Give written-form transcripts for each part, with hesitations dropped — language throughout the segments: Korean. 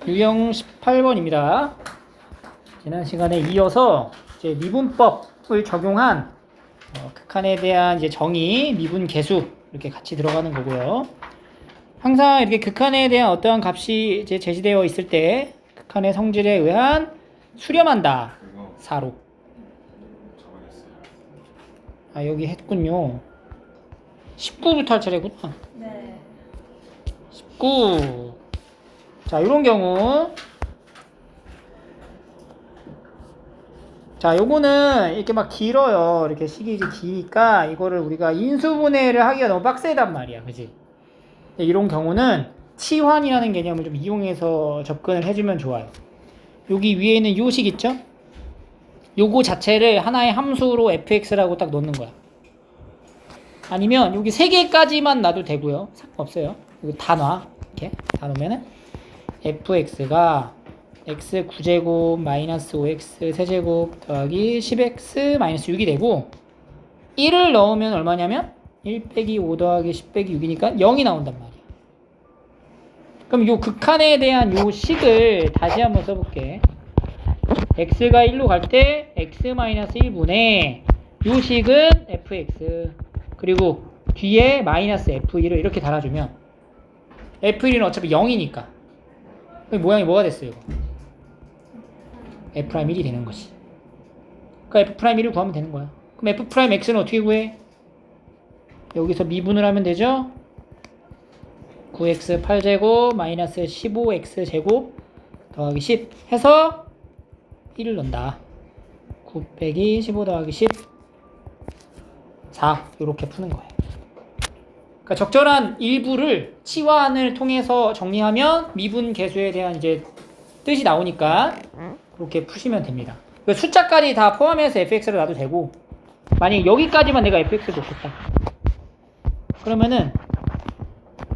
유형 18번입니다. 지난 시간에 이어서 이제 미분법을 적용한 극한에 대한 이제 정의, 미분 계수 이렇게 같이 들어가는 거고요. 항상 이렇게 극한에 대한 어떠한 값이 이제 제시되어 있을 때 극한의 성질에 의한 수렴한다. 사로. 아, 여기 했군요. 19부터 할 차례구나. 네. 19. 자, 이런 경우. 자, 요거는 이렇게 막 길어요. 이렇게 식이 기니까 이거를 우리가 인수분해를 하기가 너무 빡세단 말이야. 그지? 이런 경우는 치환이라는 개념을 좀 이용해서 접근을 해주면 좋아요. 여기 위에 있는 요 식 있죠? 요거 자체를 하나의 함수로 fx라고 딱 넣는 거야. 아니면 여기 3개까지만 놔도 되고요. 상관없어요. 이거 다 놔. 이렇게 다 놓으면은 fx가 x 9제곱 마이너스 5x 세제곱 더하기 10x 마이너스 6이 되고 1을 넣으면 얼마냐면 1 빼기 5 더하기 10 빼기 6이니까 0이 나온단 말이야. 그럼 요 극한에 대한 요 식을 다시 한번 써볼게. x가 1로 갈 때 x 마이너스 1분의 요 식은 fx 그리고 뒤에 마이너스 f1을 이렇게 달아주면 f1은 어차피 0이니까 모양이 뭐가 됐어요? F'1이 되는 거지. 그러니까 F'1을 구하면 되는 거야. 그럼 F'X는 어떻게 구해? 여기서 미분을 하면 되죠? 9x 8제곱 마이너스 15x 제곱 더하기 10 해서 1을 넣는다. 9 빼기 15 더하기 10 4 이렇게 푸는 거예요. 그러니까 적절한 일부를 치환을 통해서 정리하면 미분 계수에 대한 이제 뜻이 나오니까 그렇게 푸시면 됩니다. 그러니까 숫자까지 다 포함해서 fx를 놔도 되고 만약에 여기까지만 내가 fx를 놓겠다. 그러면은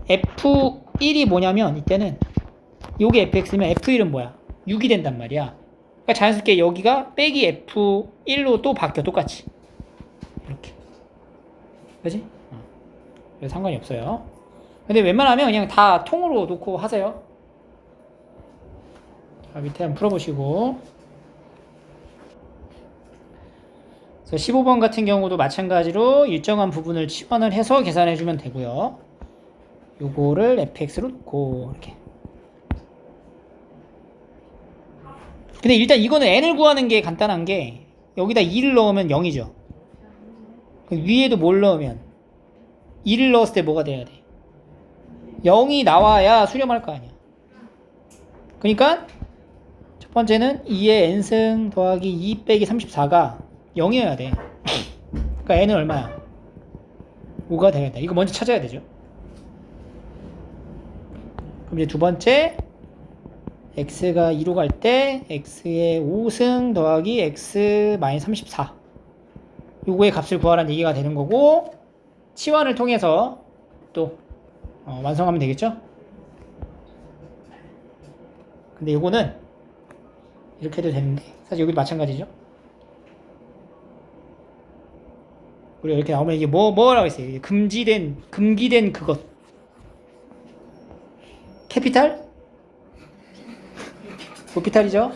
f1이 뭐냐면 이때는 요게 fx면 f1은 뭐야? 6이 된단 말이야. 그러니까 자연스럽게 여기가 빼기 f1로 또 바뀌어 똑같이. 이렇게. 그지? 그래서 상관이 없어요. 근데 웬만하면 그냥 다 통으로 놓고 하세요. 자, 밑에 한번 풀어보시고. 그래서 15번 같은 경우도 마찬가지로 일정한 부분을 치환을 해서 계산해주면 되고요. 요거를 fx로 놓고 이렇게. 근데 일단 이거는 n을 구하는 게 간단한 게 여기다 2를 넣으면 0이죠. 위에도 뭘 넣으면 2를 넣었을 때 뭐가 돼야 돼? 0이 나와야 수렴할 거 아니야. 그러니까 첫 번째는 2의 n승 더하기 2 빼기 34가 0이어야 돼. 그러니까 n은 얼마야? 5가 되겠다. 이거 먼저 찾아야 되죠. 그럼 이제 두 번째 x가 2로 갈 때 x의 5승 더하기 x 마이너스 34 요거의 값을 구하라는 얘기가 되는 거고 치환을 통해서 또 완성하면 되겠죠? 근데 요거는 이렇게 해도 되는데 사실 여기도 마찬가지죠? 우리가 이렇게 나오면 이게 뭐라고 했어요? 금기된 그것 캐피탈? 로피탈이죠?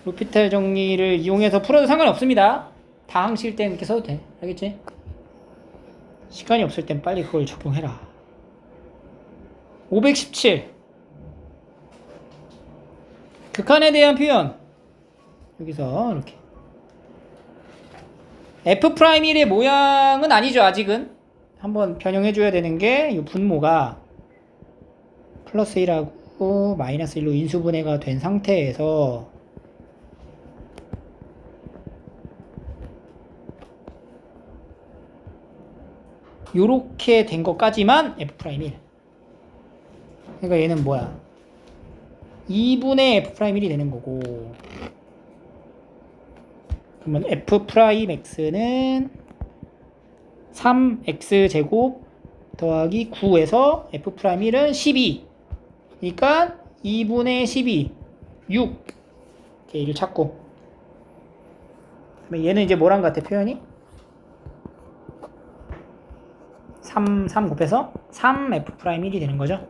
로피탈 정리를 이용해서 풀어도 상관없습니다. 다항식 땐 이렇게 써도 돼. 알겠지? 시간이 없을 땐 빨리 그걸 적용해라. 517 극한에 대한 표현 여기서 이렇게 F'1의 모양은 아니죠. 아직은 한번 변형해줘야 되는 게 이 분모가 플러스 1하고 마이너스 1로 인수분해가 된 상태에서 요렇게 된 것까지만 F'1 그러니까 얘는 뭐야 2분의 F'1이 되는 거고 그러면 F'X는 3X제곱 더하기 9에서 F'X은 12 그러니까 2분의 12 6 이렇게 이를 찾고 그러면 얘는 이제 뭐랑 같아 표현이? 3 곱해서 3F'X이 되는 거죠.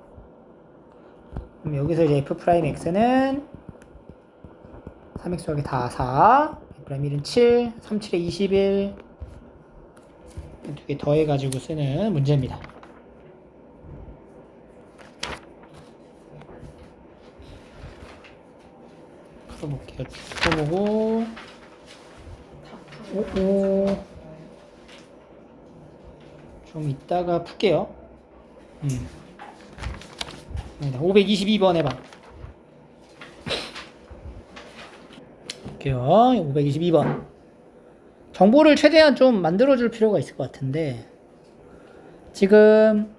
그럼 여기서 이제 f 프라임 x는 3x 더하기 다 4, f 프라임 1은 7, 3, 7에 21 두 개 더해가지고 쓰는 문제입니다. 풀어볼게요. 풀어보고 좀 이따가 풀게요. 522번 해봐. 볼게요. 522번. 정보를 최대한 좀 만들어줄 필요가 있을 것 같은데, 지금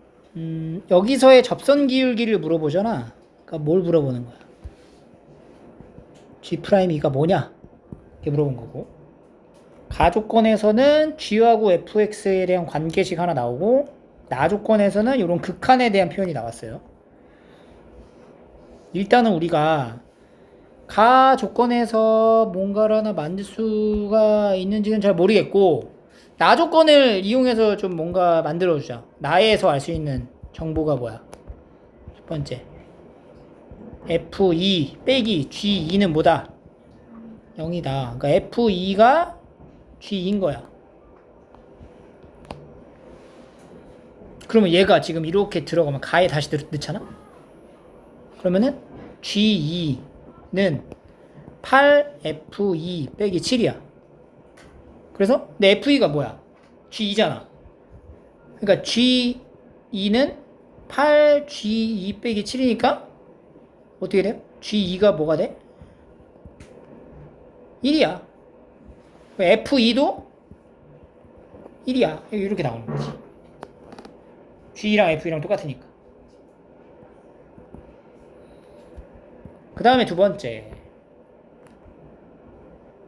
여기서의 접선 기울기를 물어보잖아. 그러니까 뭘 물어보는 거야? G'2가 뭐냐? 이렇게 물어본 거고, 가조건에서는 G하고 fx에 대한 관계식 하나 나오고, 나조건에서는 이런 극한에 대한 표현이 나왔어요. 일단은 우리가 가조건에서 뭔가를 하나 만들 수가 있는지는 잘 모르겠고, 나조건을 이용해서 좀 뭔가 만들어주자. 나에서 알 수 있는 정보가 뭐야? 첫 번째, F2 빼기 G2는 뭐다? 0이다. 그러니까 F2가 G2인 거야. 그러면 얘가 지금 이렇게 들어가면 가에 다시 넣잖아? 그러면은 G2는 8F2 빼기 7이야. 그래서 내 F2가 뭐야? G2잖아. 그러니까 G2는 8G2 빼기 7이니까 어떻게 돼요? G2가 뭐가 돼? 1이야. F2도 1이야. 이렇게 나오는 거지. G2랑 F2랑 똑같으니까. 그 다음에 두 번째.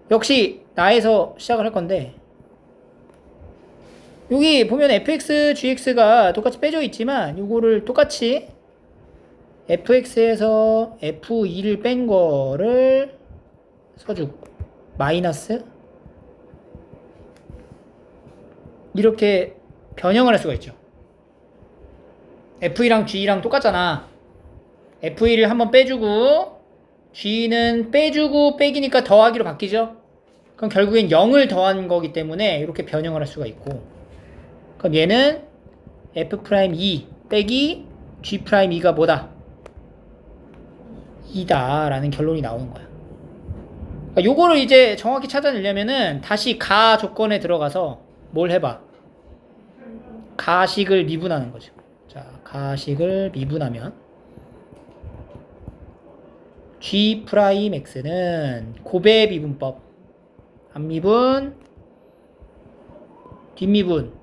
역시 나에서 시작을 할 건데, 여기 보면 fx, gx가 똑같이 빼져 있지만 이거를 똑같이 fx에서 f2를 뺀 거를 써주고 마이너스 이렇게 변형을 할 수가 있죠. f2랑 g랑 똑같잖아. f2를 한번 빼주고 g는 빼주고 빼기니까 더하기로 바뀌죠. 그럼 결국엔 0을 더한 거기 때문에 이렇게 변형을 할 수가 있고, 그럼 얘는 f'2 빼기 g'2가 뭐다? 2다 라는 결론이 나오는 거야. 그러니까 요거를 이제 정확히 찾아내려면은 다시 가 조건에 들어가서 뭘 해봐? 가식을 미분하는 거죠. 자, 가식을 미분하면 G'X는 고배 미분법, 앞미분, 뒷미분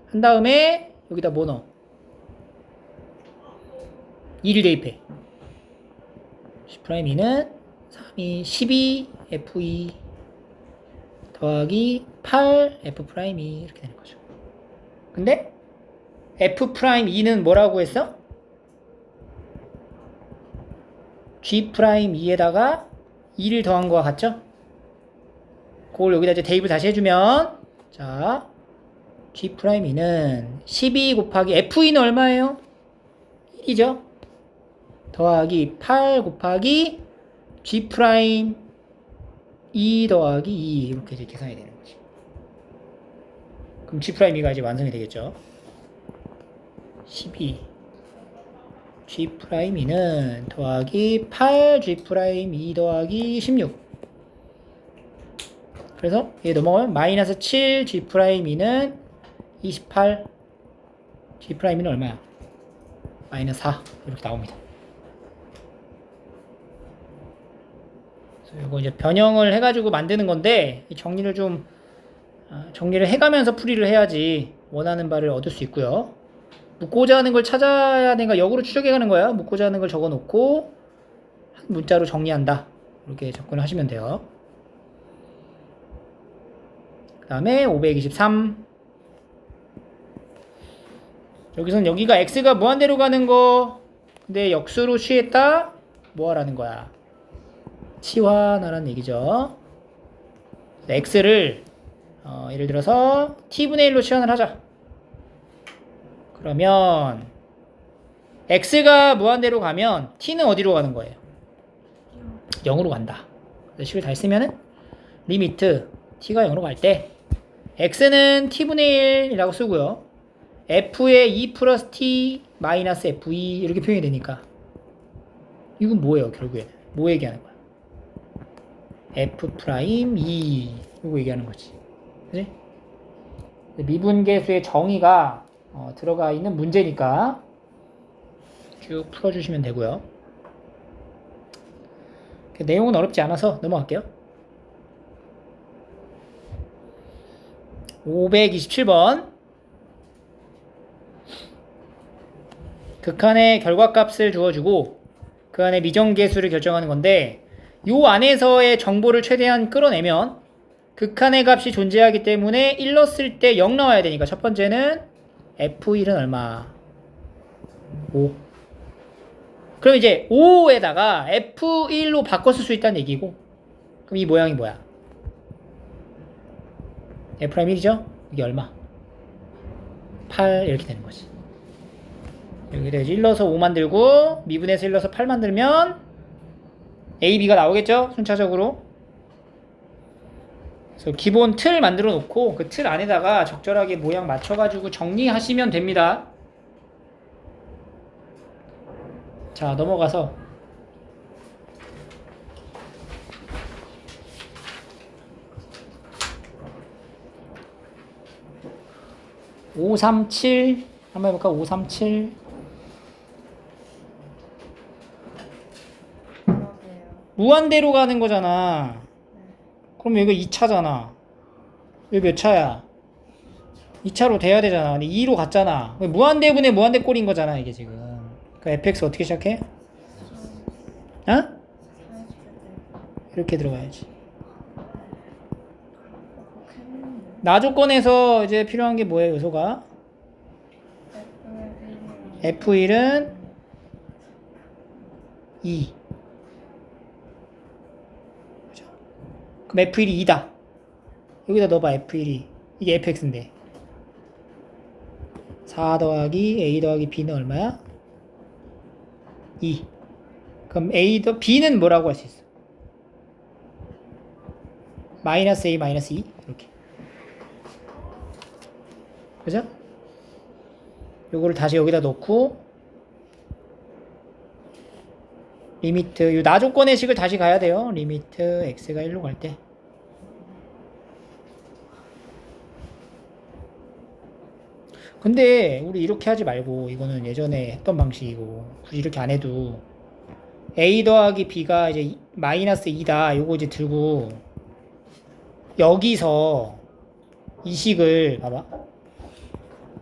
한 다음에 여기다 뭐 넣어? 2를 대입해. C'E는 3이 12F2 더하기 8F'2 이렇게 되는 거죠. 근데 F'2는 뭐라고 했어? G'2에다가 2를 더한 거와 같죠? 그걸 여기다 이제 대입을 다시 해주면, 자, G'2는 12 곱하기 F2는 얼마예요? 1이죠? 더하기 8 곱하기 G' 2 더하기 2 이렇게 이제 계산이 되는 거지. 그럼 G'2가 이제 완성이 되겠죠? 12 G'2는 더하기 8 G'2 더하기 16. 그래서 얘 넘어가면 마이너스 7 G'2는 28 G'2는 얼마야? 마이너스 4 이렇게 나옵니다. 그래서 이거 이제 변형을 해가지고 만드는 건데, 정리를 해가면서 풀이를 해야지 원하는 바를 얻을 수 있고요. 묻고자 하는 걸 찾아야 되니까 역으로 추적해가는 거야. 묻고자 하는 걸 적어놓고 한 문자로 정리한다. 이렇게 접근을 하시면 돼요. 그 다음에 523. 여기서는 여기가 x가 무한대로 가는 거, 근데 역수로 취했다? 뭐 하라는 거야? 치환하라는 얘기죠. x를 예를 들어서 t분의 1로 치환을 하자. 그러면 x가 무한대로 가면 t는 어디로 가는 거예요? 0으로 간다. 그래서 식을 다 했으면은 리미트 t가 0으로 갈 때 x는 t분의 1이라고 쓰고요. f의 2 플러스 t 마이너스 f2 이렇게 표현이 되니까 이건 뭐예요? 결국에는 뭐 얘기하는 거야? f 프라임 2 이거 얘기하는 거지. 그치? 미분계수의 정의가 들어가 있는 문제니까 쭉 풀어주시면 되고요. 내용은 어렵지 않아서 넘어갈게요. 527번 극한의 결과값을 주어주고 그 안에 미정계수를 결정하는 건데 요 안에서의 정보를 최대한 끌어내면 극한의 값이 존재하기 때문에 1 넣었을 때 0 나와야 되니까 첫 번째는 F1은 얼마? 5. 그럼 이제 5에다가 F1로 바꿔 쓸 수 있다는 얘기고 그럼 이 모양이 뭐야? F'1이죠? 이게 얼마? 8 이렇게 되는 거지. 여기를 1 넣어서 5 만들고 미분해서 1 넣어서 8 만들면 A, B가 나오겠죠? 순차적으로. 그래서 기본 틀 만들어 놓고 그 틀 안에다가 적절하게 모양 맞춰가지고 정리하시면 됩니다. 자, 넘어가서 537 한번 해볼까? 537 무한대로 가는 거잖아. 그럼 여기 2차잖아. 여기 몇 차야? 2차로 돼야 되잖아. 근데 2로 갔잖아. 무한대분의 무한대 꼴인 거잖아, 이게 지금. 그러니까 fx 어떻게 시작해? 어? 이렇게 들어가야지. 나조건에서 이제 필요한 게 뭐예요, 요소가? F1은 2. 그럼 F1이 2다. 여기다 넣어봐, F1이. 이게 fx인데. 4 더하기 a 더하기 b는 얼마야? 2. 그럼 b는 뭐라고 할 수 있어? 마이너스 a 마이너스 2 이렇게. 그죠? 요거를 다시 여기다 넣고 리미트 요 나조건의 식을 다시 가야 돼요. 리미트 x가 1로 갈 때. 근데 우리 이렇게 하지 말고 이거는 예전에 했던 방식이고 굳이 이렇게 안 해도 a 더하기 b가 이제 마이너스 2다 요거 이제 들고 여기서 이 식을 봐봐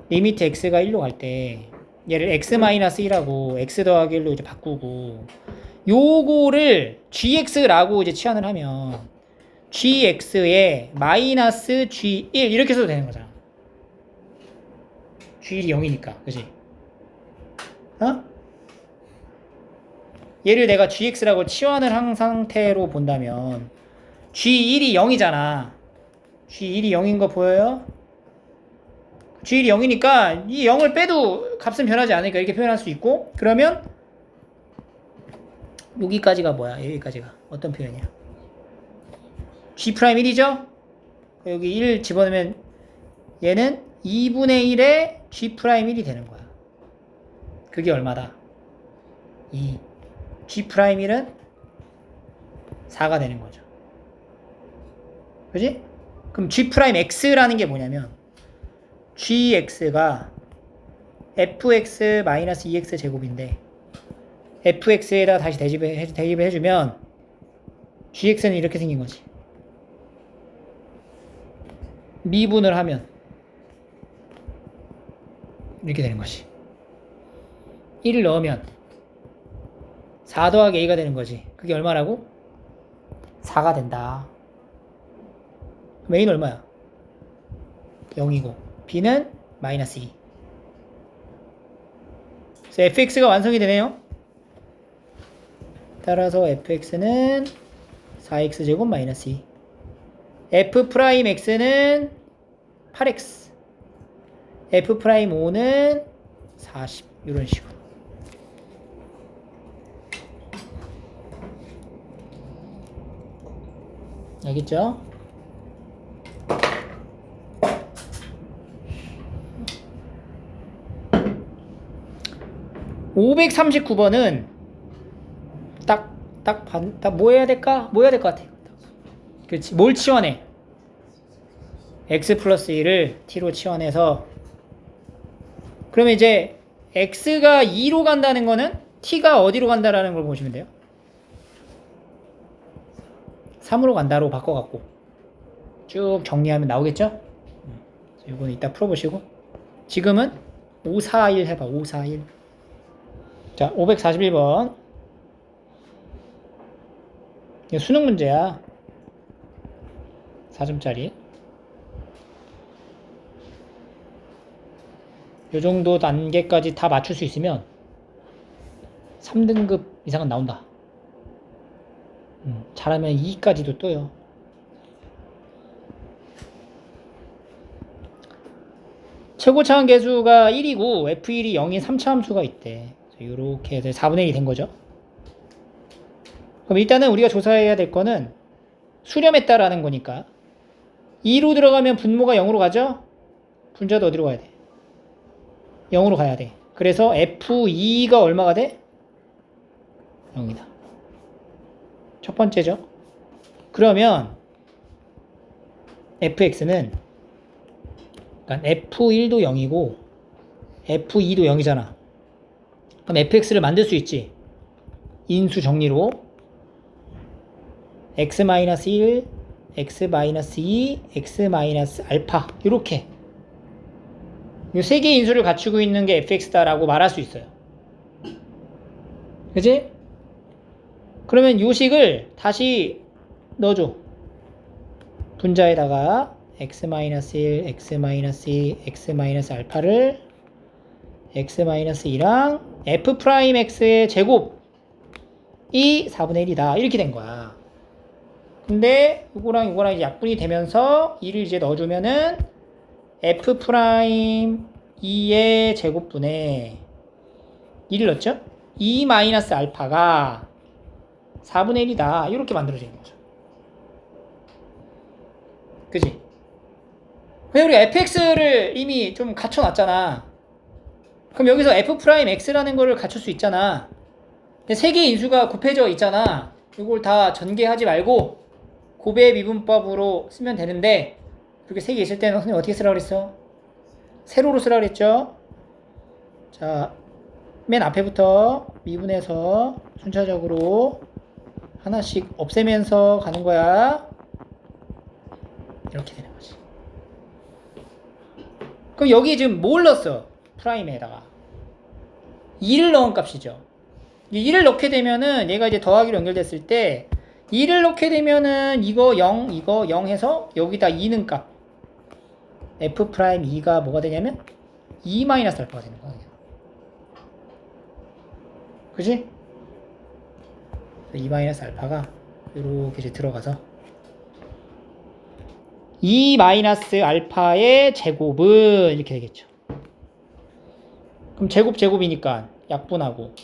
리미트 x가 1로 갈 때 얘를 x 마이너스 1하고 x 더하기 1로 이제 바꾸고 요거를 gx라고 이제 치환을 하면 gx에 마이너스 g1 이렇게 써도 되는 거잖아. G1이 0이니까, 그치? 어? 얘를 내가 GX라고 치환을 한 상태로 본다면 G1이 0이잖아. G1이 0인 거 보여요? G1이 0이니까 이 0을 빼도 값은 변하지 않으니까 이렇게 표현할 수 있고 그러면 여기까지가 뭐야? 여기까지가 어떤 표현이야? G'1이죠? 여기 1 집어넣으면 얘는 2분의 1에 G'1이 되는 거야. 그게 얼마다? 2. G'1은 4가 되는 거죠. 그지? 그럼 G'X라는 게 뭐냐면 GX가 fx-2x 제곱인데 fx에다 다시 대입을 해주면 gx는 이렇게 생긴 거지. 미분을 하면 이렇게 되는 것이 1을 넣으면 4 더하기 a가 되는 거지. 그게 얼마라고? 4가 된다. 그럼 a는 얼마야? 0이고 b는 마이너스 2. 그래서 fx가 완성이 되네요. 따라서 fx는 4x제곱 마이너스 2 f'x는 8x f'5는 40 이런 식으로 알겠죠? (539번은) 딱 뭐 해야 될까? 뭐 해야 될 것 같아? 그렇지. 뭘 치환해? x 플러스 1을 t로 치환해서, 그러면 이제 x가 2로 간다는 거는 t가 어디로 간다라는 걸 보시면 돼요. 3으로 간다로 바꿔갖고 쭉 정리하면 나오겠죠? 이거는 이따 풀어보시고, 지금은 541 해봐. 541. 자, 541번. 이거 수능 문제야. 4점짜리. 요 정도 단계까지 다 맞출 수 있으면 3등급 이상은 나온다. 잘하면 2까지도 떠요. 최고차원 계수가 1이고 F1이 0인 3차함수가 있대. 이렇게 해서 4분의 1이 된 거죠. 그럼 일단은 우리가 조사해야 될 거는 수렴했다라는 거니까 2로 들어가면 분모가 0으로 가죠? 분자도 어디로 가야 돼? 0으로 가야 돼. 그래서 F2가 얼마가 돼? 0이다. 첫 번째죠. 그러면 fx는, 그러니까 f1도 0이고 f2도 0이잖아. 그럼 fx를 만들 수 있지. 인수 정리로 x-1, x-2, x-알파 이렇게 이 세 개의 인수를 갖추고 있는 게 fx다라고 말할 수 있어요. 그지? 그러면 요 식을 다시 넣어줘. 분자에다가 x-1, x-2, x-알파를 x-2랑 f'x의 제곱이 4분의 1이다. 이렇게 된 거야. 근데 이거랑 이제 약분이 되면서 2를 이제 넣어주면은 f'2의 제곱분에 2를 넣었죠? 2 마이너스 알파가 4분의 1이다. 이렇게 만들어지는 거죠. 그지? 근데 우리가 fx를 이미 좀 갖춰놨잖아. 그럼 여기서 f'x라는 거를 갖출 수 있잖아. 근데 세 개의 인수가 곱해져 있잖아. 이걸 다 전개하지 말고 곱의 미분법으로 쓰면 되는데, 이렇게 세 개 있을 때는 선생님 어떻게 쓰라고 그랬어? 세로로 쓰라고 그랬죠? 자, 맨 앞에부터 미분해서 순차적으로 하나씩 없애면서 가는 거야. 이렇게 되는 거지. 그럼 여기 지금 뭘 넣었어? 프라임에다가 2를 넣은 값이죠. 2를 넣게 되면은 얘가 이제 더하기로 연결됐을 때 2를 넣게 되면은 이거 0, 이거 0 해서 여기다 2는 값 f'2가 뭐가 되냐면 2 마이너스 알파가 되는 거야. 그지? 2 마이너스 알파가 이렇게 이제 들어가서 2 마이너스 알파의 제곱은 이렇게 되겠죠. 그럼 제곱이니까 약분하고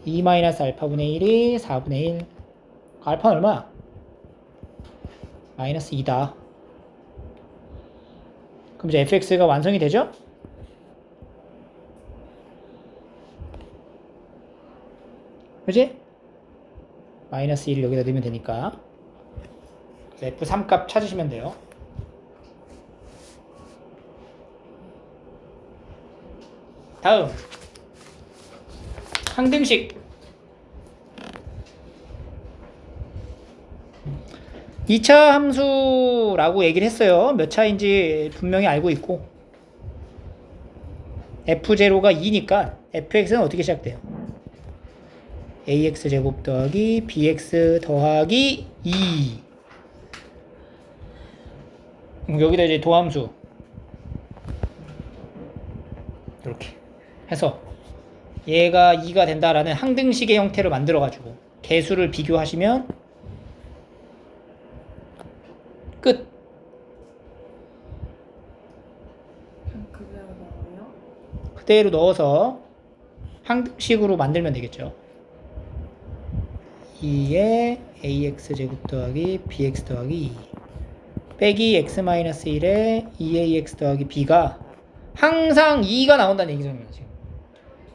2 마이너스 알파분의 1이 4분의 1. 알파는 얼마야? 마이너스 2다. 그럼 이제 fx가 완성이 되죠? 그지? 마이너스 1을 여기다 넣으면 되니까 f3 값 찾으시면 돼요. 다음 항등식. 2차 함수라고 얘기를 했어요. 몇 차인지 분명히 알고 있고, f0가 2니까 fx는 어떻게 시작돼요? ax제곱 더하기 bx 더하기 2. 여기다 이제 도함수 이렇게 해서 얘가 2가 된다라는 항등식의 형태로 만들어가지고 개수를 비교하시면 끝. 그대로 넣어요? 그대로 넣어서 항등식으로 만들면 되겠죠. 2에 ax제곱 더하기 bx 더하기 2 빼기 x-1에 2ax 더하기 b가 항상 2가 나온다는 얘기잖아요. 지금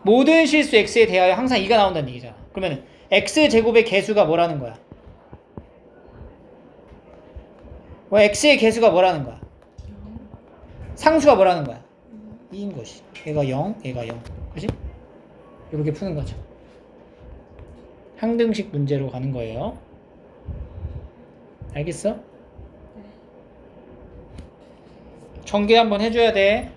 모든 실수 x에 대하여 항상 2가 나온다는 얘기잖아. 그러면 x제곱의 개수가 뭐라는 거야? x의 개수가 뭐라는 거야? 상수가 뭐라는 거야? 2인 것이. 얘가 0, 얘가 0. 그지? 이렇게 푸는 거죠. 항등식 문제로 가는 거예요. 알겠어? 전개 한번 해줘야 돼.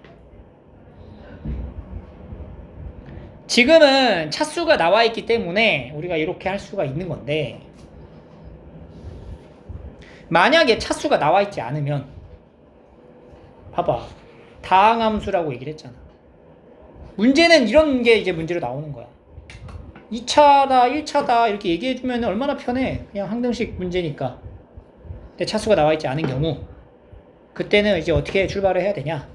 지금은 차수가 나와 있기 때문에 우리가 이렇게 할 수가 있는 건데, 만약에 차수가 나와 있지 않으면 봐봐, 다항함수라고 얘기를 했잖아. 문제는 이런 게 이제 문제로 나오는 거야. 2차다 1차다 이렇게 얘기해주면 얼마나 편해. 그냥 항등식 문제니까. 근데 차수가 나와 있지 않은 경우, 그때는 이제 어떻게 출발을 해야 되냐,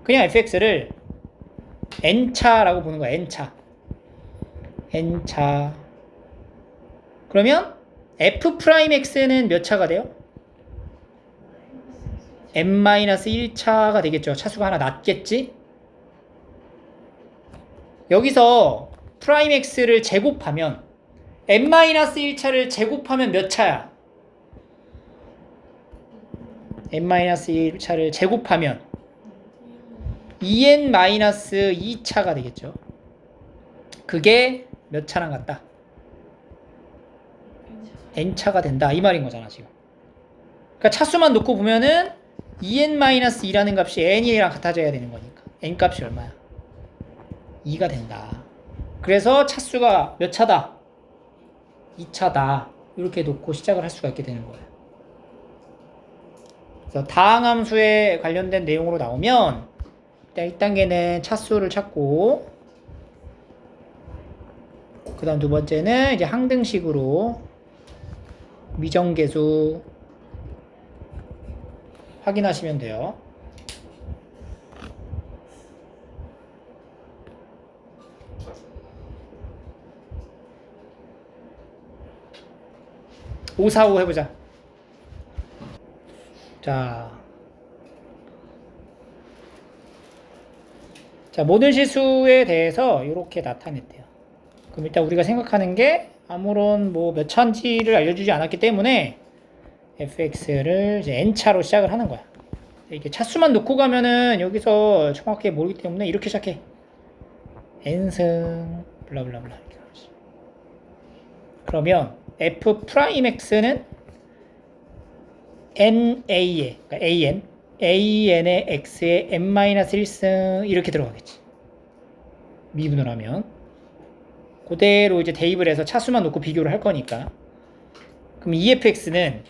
그냥 fx를 n차라고 보는 거야. n차. 그러면 f'x는 몇 차가 돼요? n-1차가 되겠죠. 차수가 하나 낮겠지? 여기서 프라임 x를 제곱하면 n-1차를 제곱하면 몇 차야? n-1차를 제곱하면 2n-2차가 되겠죠. 그게 몇 차랑 같다? n차가 된다 이 말인 거잖아 지금. 그러니까 차수만 놓고 보면은 2n-2라는 값이 n이랑 같아져야 되는 거니까 n 값이 얼마야? 2가 된다. 그래서 차수가 몇 차다? 2차다. 이렇게 놓고 시작을 할 수가 있게 되는 거예요. 그래서 다항함수에 관련된 내용으로 나오면 일단 1단계는 차수를 찾고, 그 다음 두 번째는 이제 항등식으로 미정계수 확인하시면 돼요. (545) 해보자. 자, 모든 실수에 대해서 이렇게 나타냈대요. 그럼 일단 우리가 생각하는 게 아무런 뭐 몇 차인지를 알려주지 않았기 때문에 fx를 이제 n차로 시작을 하는 거야. 이게 차수만 놓고 가면은 여기서 정확하게 모르기 때문에 이렇게 시작해. n승 블라블라블라 이렇게 가지. 그러면 f'x는 na에, 그러니까 an의 x에 n-1승 이렇게 들어가겠지. 미분을 하면 그대로 이제 대입을 해서 차수만 놓고 비교를 할 거니까. 그럼 EFX는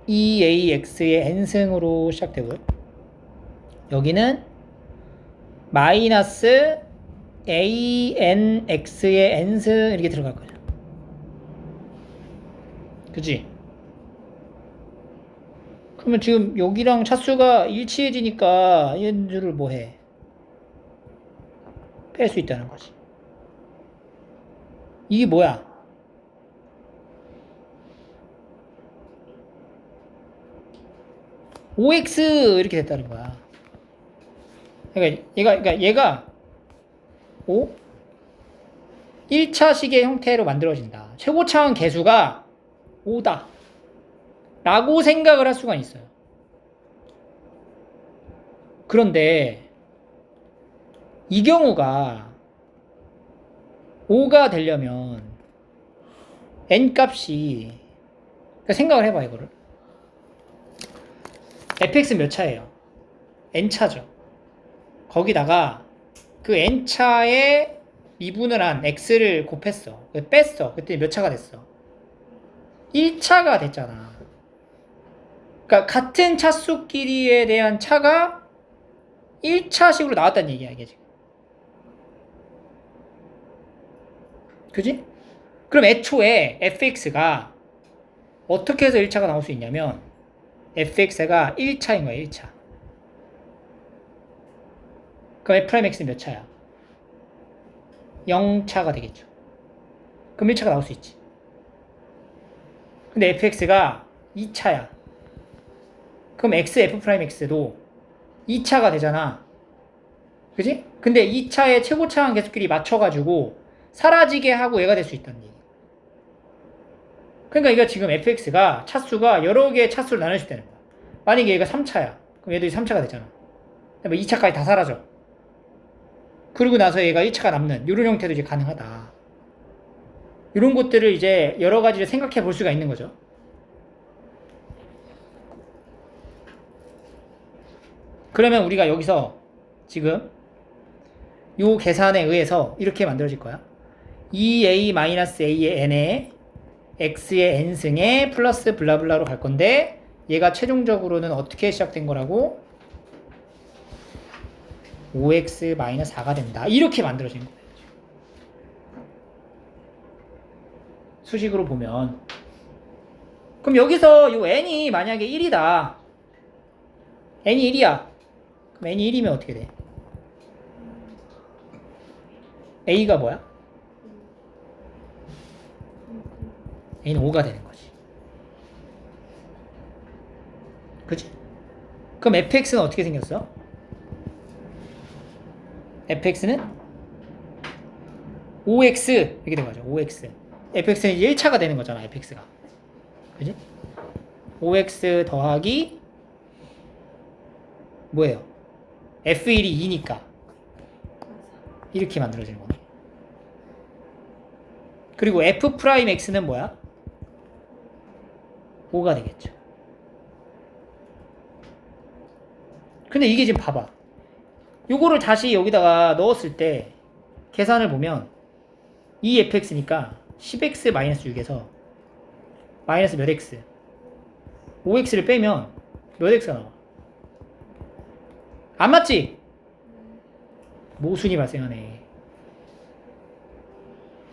EAX의 n승으로 시작되고요. 여기는 마이너스 ANX의 n승 이렇게 들어갈 거죠. 그치? 그러면 지금 여기랑 차수가 일치해지니까 얘들을 뭐 해? 뺄 수 있다는 거지. 이게 뭐야? OX 이렇게 됐다는 거야. 그러니까 얘가 1차식의 형태로 만들어진다. 최고차항 개수가 5다. 라고 생각을 할 수가 있어요. 그런데 이 경우가 5가 되려면 n 값이, 그러니까 생각을 해봐 이거를. fx 몇 차예요? n차죠. 거기다가 그 n차에 미분을 한 x를 곱했어. 뺐어. 그때 몇 차가 됐어? 1차가 됐잖아. 그러니까 같은 차수끼리에 대한 차가 1차식으로 나왔다는 얘기야 이게 지금. 그지? 그럼 애초에 fx가 어떻게 해서 1차가 나올 수 있냐면 fx가 1차인 거야 1차. 그럼 f'x는 몇 차야? 0차가 되겠죠. 그럼 1차가 나올 수 있지. 근데 fx가 2차야. 그럼 f'x도 2차가 되잖아. 그지? 근데 2차의 최고차항 계수끼리 맞춰가지고 사라지게 하고 얘가 될 수 있다는 얘기. 그러니까 이거 지금 fx가 차수가 여러 개의 차수를 나눌 수 있다는 거야. 만약에 얘가 3차야. 그럼 얘도 3차가 되잖아. 그다음에 2차까지 다 사라져. 그리고 나서 얘가 1차가 남는 이런 형태도 이제 가능하다. 이런 것들을 이제 여러 가지를 생각해 볼 수가 있는 거죠. 그러면 우리가 여기서 지금 요 계산에 의해서 이렇게 만들어질 거야. 2a-a의 n에 x의 n승에 플러스 블라블라로 갈 건데 얘가 최종적으로는 어떻게 시작된 거라고? 5x-4가 된다. 이렇게 만들어진 거예요. 수식으로 보면. 그럼 여기서 요 n이 만약에 1이다. n이 1이야. 그럼 n이 1이면 어떻게 돼? a가 뭐야? a는 5가 되는 거지. 그치? 그럼 fx는 어떻게 생겼어? fx는 5x 이렇게 된 거죠. 5x. fx는 이제 1차가 되는 거잖아. fx가. 그지? 5x 더하기 뭐예요? f1이 2니까 이렇게 만들어지는 거네. 그리고 f'x는 뭐야? 5가 되겠죠. 근데 이게 지금 봐봐. 요거를 다시 여기다가 넣었을 때 계산을 보면 2fx니까 10x-6에서 마이너스 몇 x 5x를 빼면 몇 x가 나와? 안 맞지? 모순이 발생하네.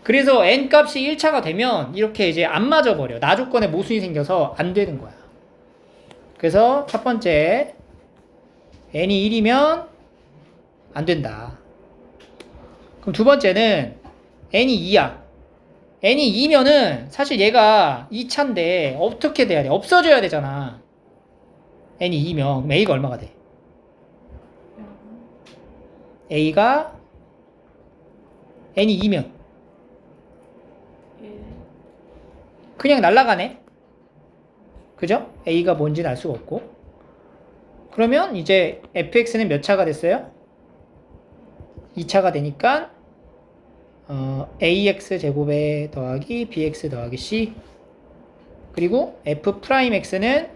그래서 n값이 1차가 되면 이렇게 이제 안 맞아버려. 나 조건에 모순이 생겨서 안 되는 거야. 그래서 첫 번째 n이 1이면 안 된다. 그럼 두 번째는 n이 2야. n이 2면은 사실 얘가 2차인데 어떻게 돼야 돼? 없어져야 되잖아. n이 2면 그럼 a가 얼마가 돼? a가 n이 2면 그냥 날아가네. 그죠? a가 뭔지는 알 수가 없고. 그러면 이제 fx는 몇 차가 됐어요? 2차가 되니까 ax 제곱에 더하기 bx 더하기 c 그리고 f'x는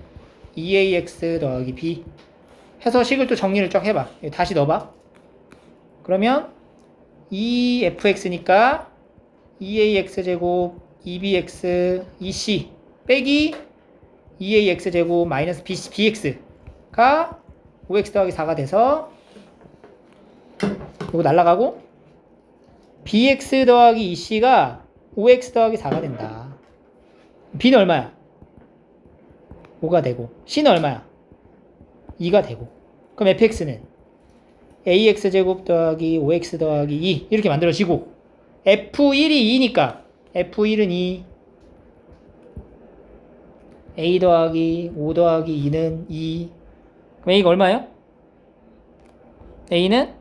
2ax 더하기 b 해서 식을 또 정리를 쫙 해봐. 다시 넣어봐. 그러면 2fx니까 2ax 제곱 2bx 2c 빼기 2ax 제곱 마이너스 bx가 5x 더하기 4가 돼서 이거 날라가고 bx 더하기 2c가 5x 더하기 4가 된다. b는 얼마야? 5가 되고 c는 얼마야? 2가 되고 그럼 fx는 ax 제곱 더하기 5x 더하기 2 이렇게 만들어지고 f1이 2니까 f1은 2 a 더하기 5 더하기 2는 2 그럼 a가 얼마예요? a는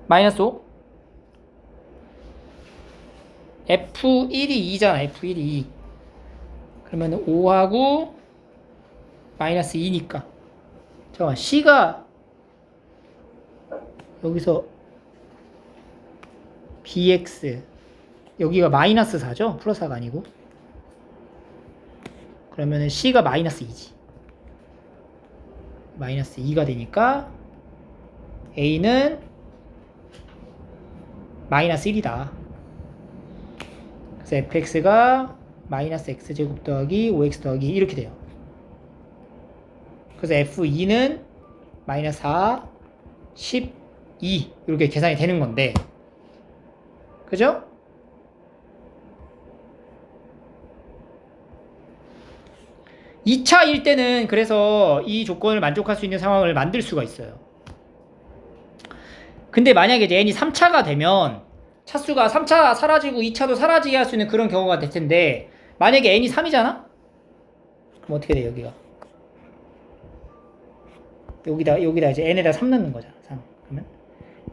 마이너스 5 f1이 2잖아. f1이 2 그러면 5하고 마이너스 2니까 잠깐만 c가 여기서 bx 여기가 마이너스 4죠? 플러스 4가 아니고 그러면은 c가 마이너스 2지. 마이너스 2가 되니까 a는 마이너스 1이다. 그래서 fx가 마이너스 x제곱 더하기 5x 더하기 이렇게 돼요. 그래서 f2는 마이너스 4, 12 이렇게 계산이 되는 건데 그죠? 이 차일 때는 그래서 이 조건을 만족할 수 있는 상황을 만들 수가 있어요. 근데 만약에 이제 n이 3차가 되면 차수가 3차 사라지고 2차도 사라지게 할 수 있는 그런 경우가 될 텐데 만약에 n이 3이잖아? 그럼 어떻게 돼, 여기가? 여기다 이제 n에다 3 넣는 거잖아. 3. 그러면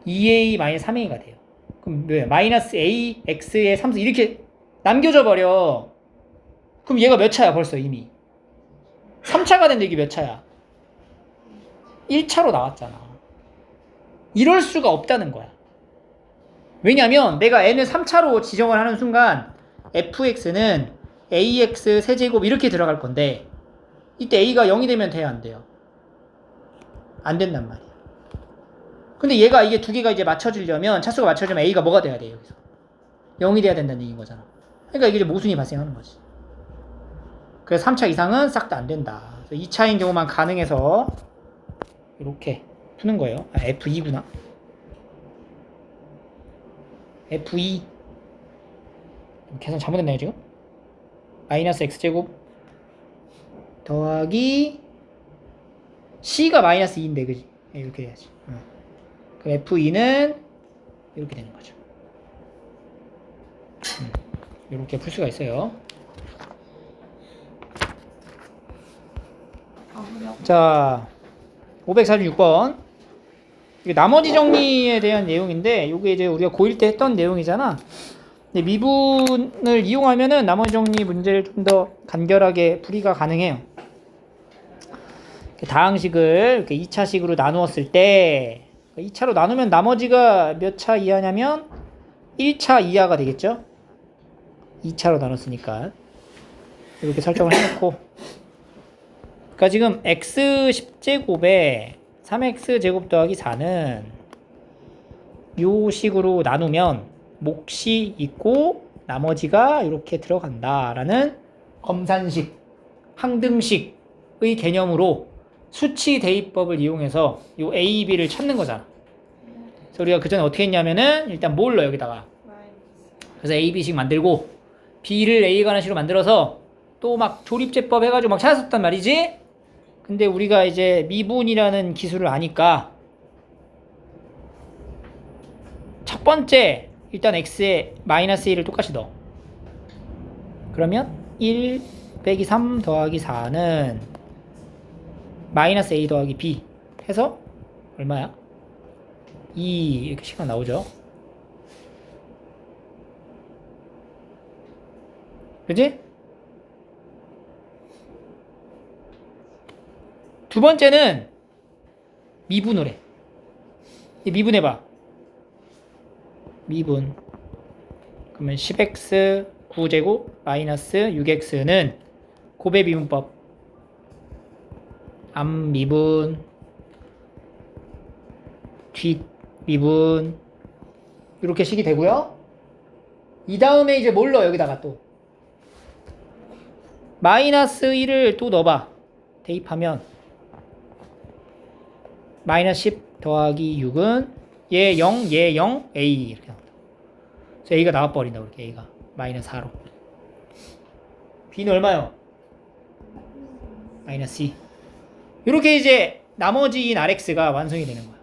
2a-3a가 돼요. 그럼 뭐야? 마이너스 a, x에 3 이렇게 남겨져 버려. 그럼 얘가 몇 차야, 벌써 이미? 3차가 됐는데 이게 몇 차야? 1차로 나왔잖아. 이럴 수가 없다는 거야. 왜냐면 내가 n을 3차로 지정을 하는 순간 fx는 ax 세제곱 이렇게 들어갈 건데 이때 a가 0이 되면 돼야 안 돼요? 안 된단 말이야. 근데 얘가 이게 두 개가 이제 맞춰지려면 차수가 맞춰지면 a가 뭐가 돼야 돼 여기서? 0이 돼야 된다는 얘기인 거잖아. 그러니까 이게 이제 모순이 발생하는 거지. 그래서 3차 이상은 싹 다 안 된다. 2차인 경우만 가능해서 이렇게 푸는 거예요. 아, F2구나. F2 계산 잘못했나요 지금? 마이너스 x제곱 더하기 C가 마이너스 2인데 그지? 이렇게 돼야지. 그럼 F2는 이렇게 되는 거죠. 이렇게 풀 수가 있어요. 자, 546번. 이게 나머지 정리에 대한 내용인데, 이게 이제 우리가 고1 때 했던 내용이잖아. 근데 미분을 이용하면은 나머지 정리 문제를 좀 더 간결하게 풀이가 가능해요. 다항식을 이렇게 2차식으로 나누었을 때, 2차로 나누면 나머지가 몇 차 이하냐면 1차 이하가 되겠죠? 2차로 나눴으니까. 이렇게 설정을 해놓고. 그러니까 지금 x 10제곱에 3x제곱 더하기 4는 요 식으로 나누면 몫이 있고 나머지가 이렇게 들어간다라는 검산식, 항등식의 개념으로 수치 대입법을 이용해서 요 a, b를 찾는 거잖아. 그래서 우리가 그 전에 어떻게 했냐면은 일단 뭘 넣어 여기다가. 그래서 a, b식 만들고 b를 a 관한식으로 만들어서 또 막 조립제법 해가지고 막 찾았었단 말이지. 근데 우리가 이제 미분이라는 기술을 아니까 첫 번째 일단 x에 마이너스 1을 똑같이 넣어. 그러면 1 빼기 3 더하기 4는 마이너스 a 더하기 b 해서 얼마야? 2 이렇게 시간 나오죠. 그치? 두 번째는 미분을 해. 미분해봐. 미분. 그러면 10x 9제곱 마이너스 6x는 곱의 미분법. 앞 미분, 뒷 미분 이렇게 식이 되고요. 이 다음에 이제 뭘 넣어 여기다가 또 마이너스 1을 또 넣어봐. 대입하면 마이너스 10 더하기 6은 얘 0, 얘 0, a 이렇게 나온다. 그래서 a가 나와버린다. 그렇게 a가 마이너스 4로. b는 얼마요? 마이너스 2. 이렇게 이제 나머지인 rx가 완성이 되는 거야.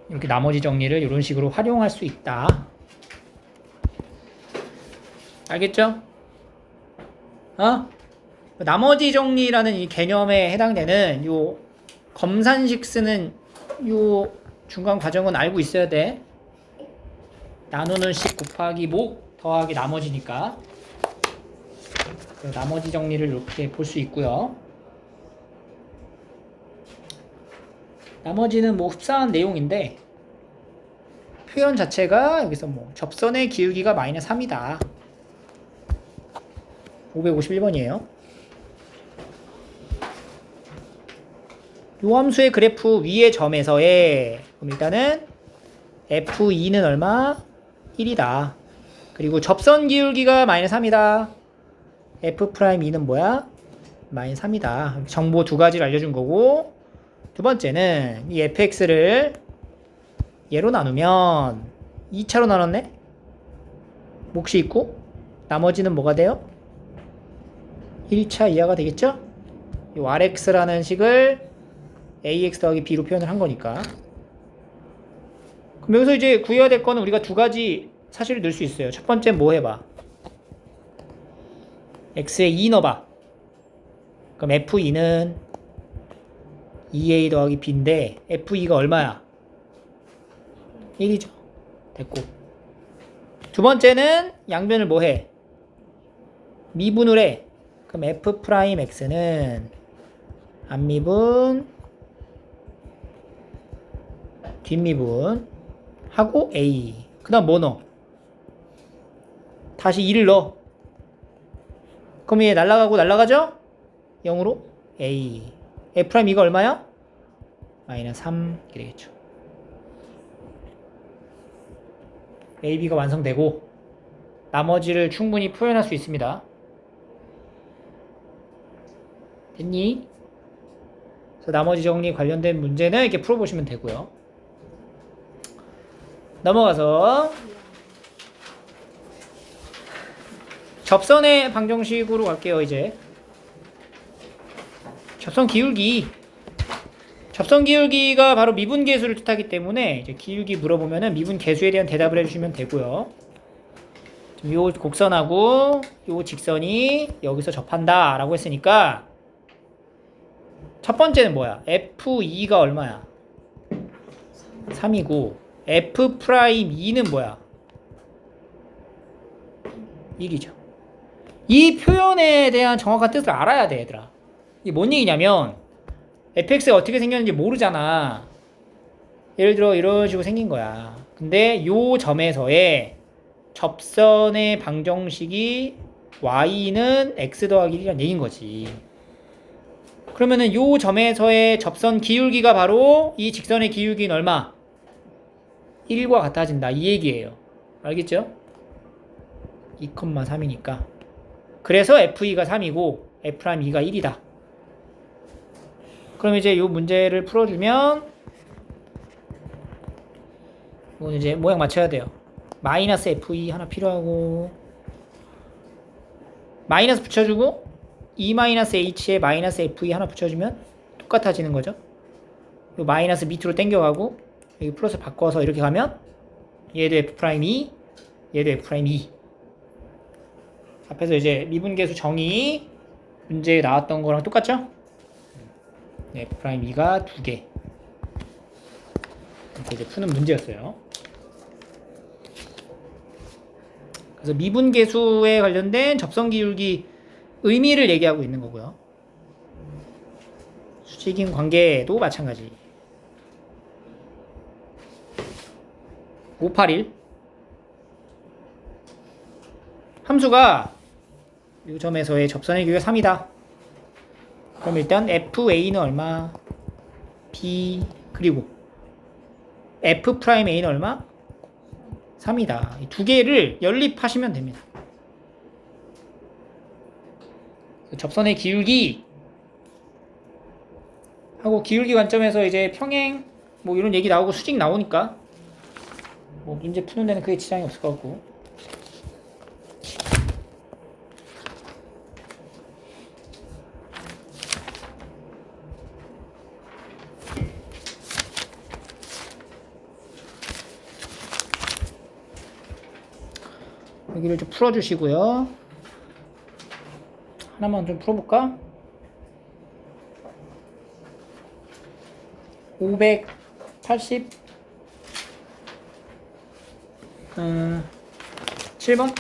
이렇게 나머지 정리를 이런 식으로 활용할 수 있다. 알겠죠? 나머지 정리라는 이 개념에 해당되는 요 검산식 쓰는 요 중간 과정은 알고 있어야 돼. 나누는 식 곱하기 목 더하기 나머지니까. 나머지 정리를 이렇게 볼 수 있고요. 나머지는 뭐 흡사한 내용인데 표현 자체가 여기서 뭐 접선의 기울기가 마이너스 3이다. 551번이에요. 요 함수의 그래프 위의 점에서의 그럼 일단은 F2는 얼마? 1이다. 그리고 접선 기울기가 마이너스 3이다. F'2는 뭐야? 마이너스 3이다. 정보 두 가지를 알려준 거고 두 번째는 이 fx를 얘로 나누면 2차로 나눴네? 몫이 있고 나머지는 뭐가 돼요? 1차 이하가 되겠죠? 이 rx라는 식을 ax 더하기 b로 표현을 한 거니까. 그럼 여기서 이제 구해야 될 거는 우리가 두 가지 사실을 넣을 수 있어요. 첫 번째 뭐 해봐? x에 2 넣어봐. 그럼 f2는 2a 더하기 b인데 f2가 얼마야? 1이죠. 됐고. 두 번째는 양변을 뭐 해? 미분을 해. 그럼 f 프라임 x는 앞미분 뒷미분 하고 a. 그 다음 뭐 넣어? 다시 2를 넣어. 그럼 얘 날라가고 날라가죠? 0으로 a. f 프라임 2가 얼마야? 마이너스 3 이렇게 되겠죠. ab가 완성되고 나머지를 충분히 표현할 수 있습니다. 됐니? 그래서 나머지 정리 관련된 문제는 이렇게 풀어보시면 되고요. 넘어가서 접선의 방정식으로 갈게요. 이제 접선 기울기. 접선 기울기가 바로 미분 계수를 뜻하기 때문에 이제 기울기 물어보면은 미분 계수에 대한 대답을 해주시면 되고요. 요 곡선하고 요 직선이 여기서 접한다 라고 했으니까 첫 번째는 뭐야? F2가 얼마야? 3이고 F 프라임 2는 뭐야? 1이죠. 이 표현에 대한 정확한 뜻을 알아야 돼, 얘들아. 이게 뭔 얘기냐면 fx가 어떻게 생겼는지 모르잖아. 예를 들어 이런 식으로 생긴 거야. 근데 요 점에서의 접선의 방정식이 y는 x 더하기 1이란 얘기인 거지. 그러면은 요 점에서의 접선 기울기가 바로 이 직선의 기울기는 얼마? 1과 같아진다. 이 얘기예요. 알겠죠? 2,3이니까. 그래서 f2가 3이고 f'2가 1이다. 그럼 이제 이 문제를 풀어주면 이건 이제 모양 맞춰야 돼요. 마이너스 f2 하나 필요하고 마이너스 붙여주고 e-h에 마이너스 f2 하나 붙여주면 똑같아지는 거죠. 이 마이너스 밑으로 당겨가고 여기 플러스 바꿔서 이렇게 가면 얘도 f'2 얘도 f'2 앞에서 이제 미분계수 정의 문제에 나왔던 거랑 똑같죠? 네, f'2가 2개. 이렇게 이제 푸는 문제였어요. 그래서 미분계수에 관련된 접선기울기 의미를 얘기하고 있는 거고요. 수직인 관계도 마찬가지. 581 함수가 이 점에서의 접선의 길이가 3이다. 그럼 일단 FA는 얼마? B 그리고 F'A는 얼마? 3이다. 이 두 개를 연립하시면 됩니다. 접선의 기울기 하고 기울기 관점에서 이제 평행 뭐 이런 얘기 나오고 수직 나오니까 뭐 문제 푸는 데는 크게 지장이 없을 것 같고 여기를 좀 풀어주시고요. 하나만 좀 풀어볼까? 580 7번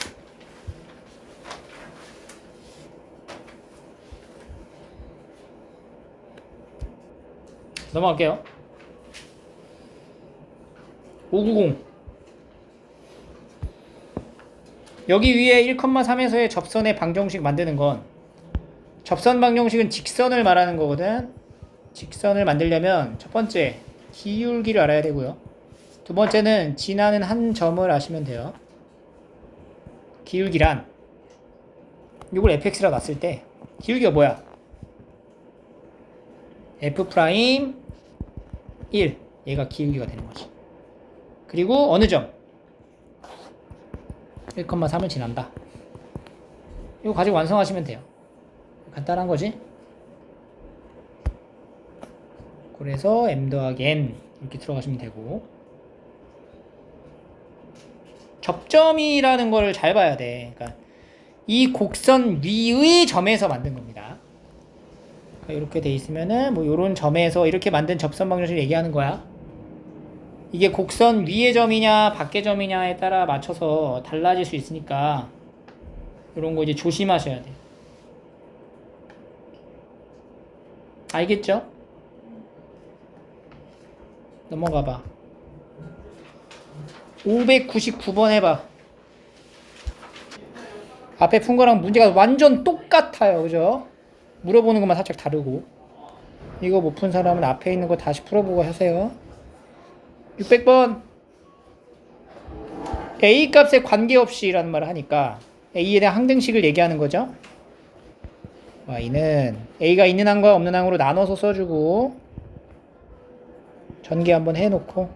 넘어갈게요. 590 여기 위에 1,3에서의 접선의 방정식 만드는 건 접선 방정식은 직선을 말하는 거거든. 직선을 만들려면 첫 번째 기울기를 알아야 되고요. 두 번째는 지나는 한 점을 아시면 돼요. 기울기란 이걸 fx라 놨을 때 기울기가 뭐야? f' 1 얘가 기울기가 되는 거지. 그리고 어느 점? 1,3을 지난다. 이거 가지고 완성하시면 돼요. 간단한 거지. 그래서 m 더하기 n 이렇게 들어가시면 되고 접점이라는 걸 잘 봐야 돼. 그러니까 이 곡선 위의 점에서 만든 겁니다. 그러니까 이렇게 돼 있으면은 뭐 요런 점에서 이렇게 만든 접선 방정식을 얘기하는 거야. 이게 곡선 위의 점이냐 밖의 점이냐에 따라 맞춰서 달라질 수 있으니까 이런 거 이제 조심하셔야 돼. 알겠죠? 넘어가 봐. 599번 해봐. 앞에 푼 거랑 문제가 완전 똑같아요. 그죠? 물어보는 것만 살짝 다르고. 이거 못 푼 사람은 앞에 있는 거 다시 풀어보고 하세요. 600번. A 값에 관계없이 라는 말을 하니까 A에 대한 항등식을 얘기하는 거죠. Y는 A가 있는 항과 없는 항으로 나눠서 써주고 전개 한번 해놓고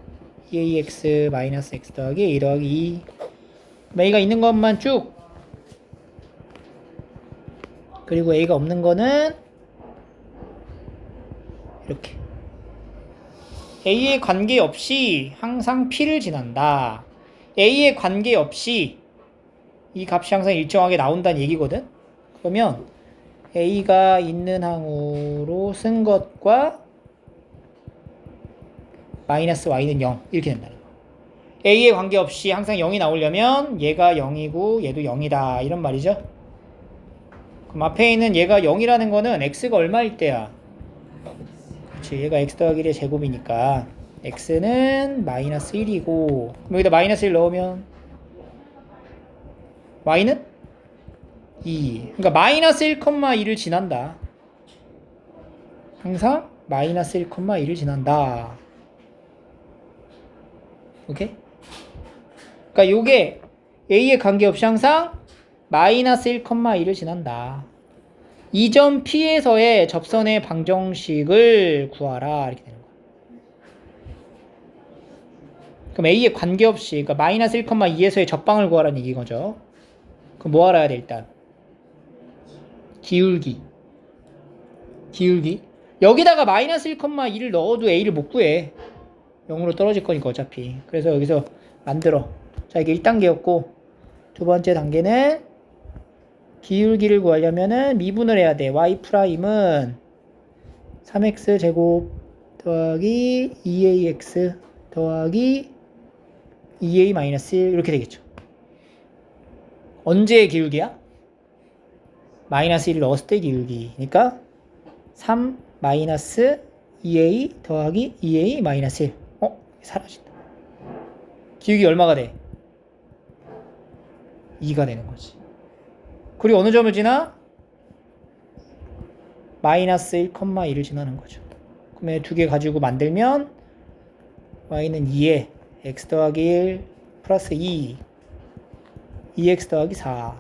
2ax 마이너스 x 더하기 a 더하기 2 A가 있는 것만 쭉 그리고 A가 없는 거는 이렇게 A에 관계없이 항상 P를 지난다. A에 관계없이 이 값이 항상 일정하게 나온다는 얘기거든. 그러면 A가 있는 항으로 쓴 것과 마이너스 y는 0 이렇게 된다는 거. A에 관계없이 항상 0이 나오려면 얘가 0이고 얘도 0이다 이런 말이죠. 그럼 앞에 있는 얘가 0이라는 거는 x가 얼마일 때야? 그렇지, 얘가 x 더하기 1의 제곱이니까 x는 마이너스 1이고 여기다 마이너스 1 넣으면 y는 2. 그러니까 마이너스 1,2를 지난다. 항상 마이너스 1,2를 지난다. 오케이? 그러니까 요게 A에 관계없이 항상 마이너스 1,2를 지난다. 이 점 P에서의 접선의 방정식을 구하라 이렇게 되는 거야. 그럼 A에 관계없이 그러니까 마이너스 1,2에서의 접방을 구하라는 얘기인 거죠. 그럼 뭐 알아야 돼 일단? 기울기. 여기다가 마이너스 1,2를 넣어도 A를 못 구해. 0으로 떨어질 거니까 어차피. 그래서 여기서 만들어. 자, 이게 1단계였고 두 번째 단계는 기울기를 구하려면은 미분을 해야 돼. y 프라임은 3x 제곱 더하기 2ax 더하기 2a 마이너스 1 이렇게 되겠죠. 언제의 기울기야? 마이너스 1을 넣었을 때 기울기니까 3 마이너스 2a 더하기 2a 마이너스 1 사라진다. 기울기 얼마가 돼? 2가 되는 거지. 그리고 어느 점을 지나? 마이너스 1,2를 지나는 거죠. 그러면 두 개 가지고 만들면 y는 2에 x 더하기 1 플러스 2 2x 더하기 4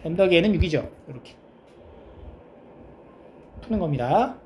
m 더하기 n은 6이죠. 이렇게 푸는 겁니다.